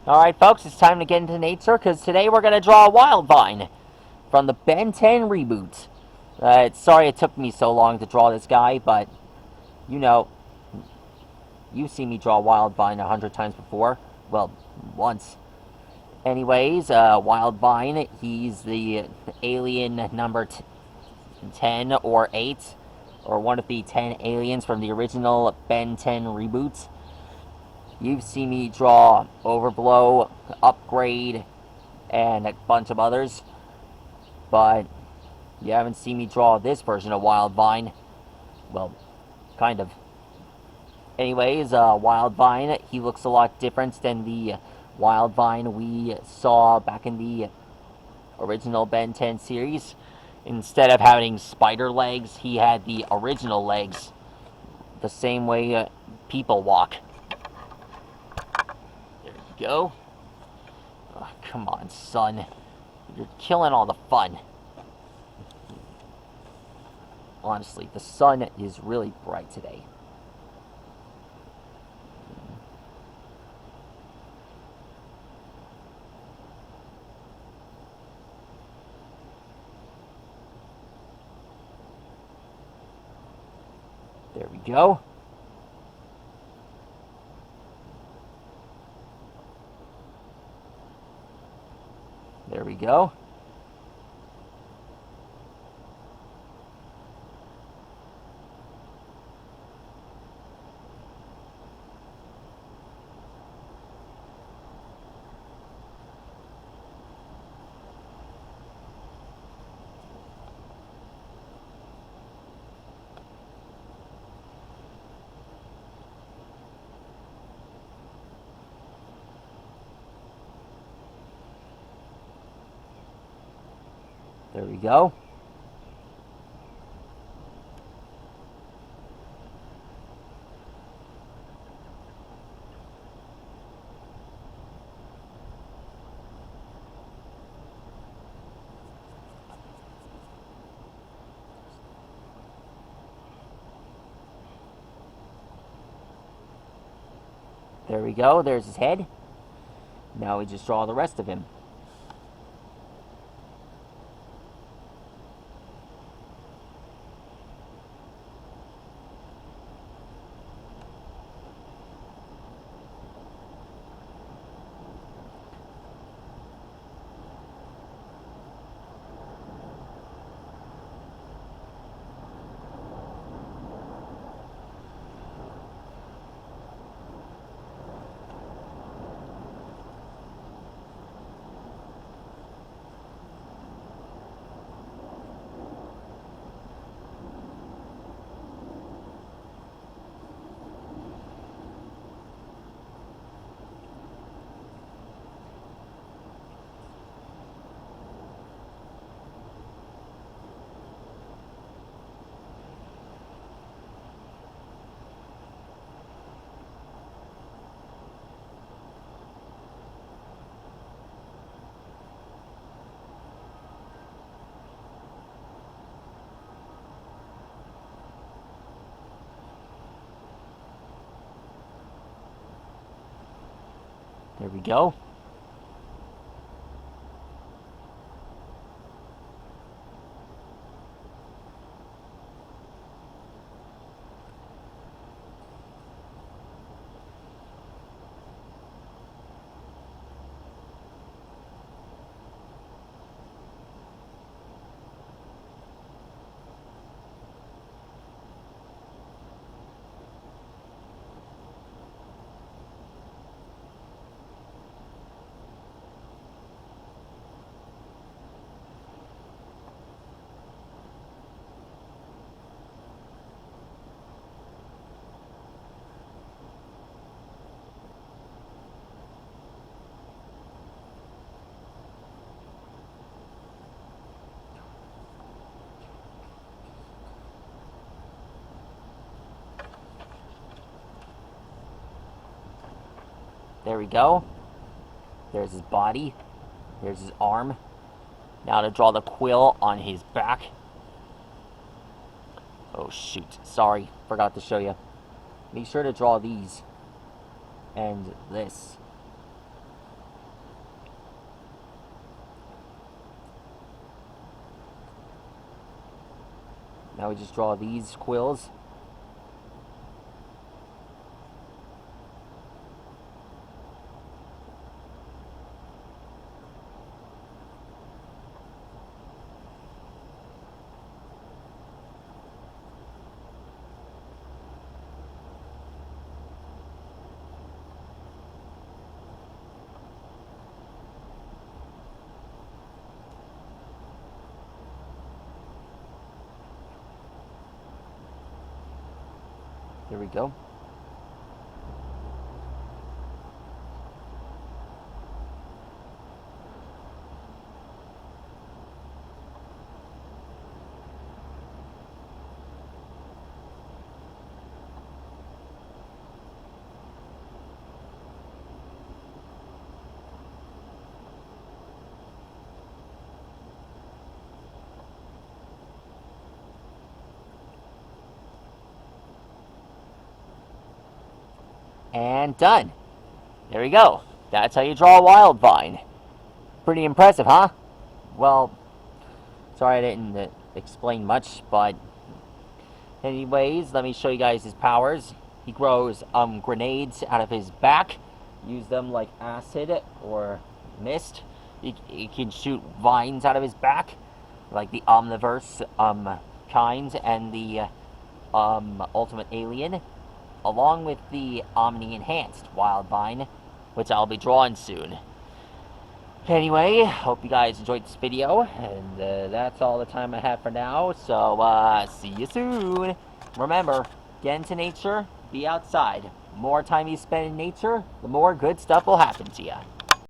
Alright, folks, it's time to get into nature because today we're going to draw a wildvine from the Ben 10 reboot. Sorry it took me so long to draw this guy, but you know, you've seen me draw wildvine 100 times before. Well, once. Anyways, wildvine, he's the alien number 10 or 8, or one of the 10 aliens from the original Ben 10 reboot. You've seen me draw Overblow, Upgrade, and a bunch of others, but you haven't seen me draw this version of Wildvine. Well, kind of. Anyways, Wildvine, he looks a lot different than the Wildvine we saw back in the original Ben 10 series. Instead of having spider legs, he had the original legs, the same way people walk. There you go. Oh, come on, son. You're killing all the fun. Honestly, the sun is really bright today. There we go. There we go. There we go. There we go. There's his head. Now we just draw the rest of him. There we go. There we go. There's his body. There's his arm. Now to draw the quill on his back. Oh shoot, sorry, forgot to show you. Make sure to draw these and this. Now we just draw these quills. There we go. And done. There we go. That's how you draw a wild vine. Pretty impressive, huh? Well, sorry I didn't explain much, but anyways, let me show you guys his powers. He grows grenades out of his back. Use them like acid or mist. He can shoot vines out of his back, like the Omniverse kind and the Ultimate Alien, along with the Omni Enhanced Wild Vine, which I'll be drawing soon. Anyway, hope you guys enjoyed this video, and that's all the time I have for now, so see you soon. Remember, get into nature, be outside. The more time you spend in nature, the more good stuff will happen to you.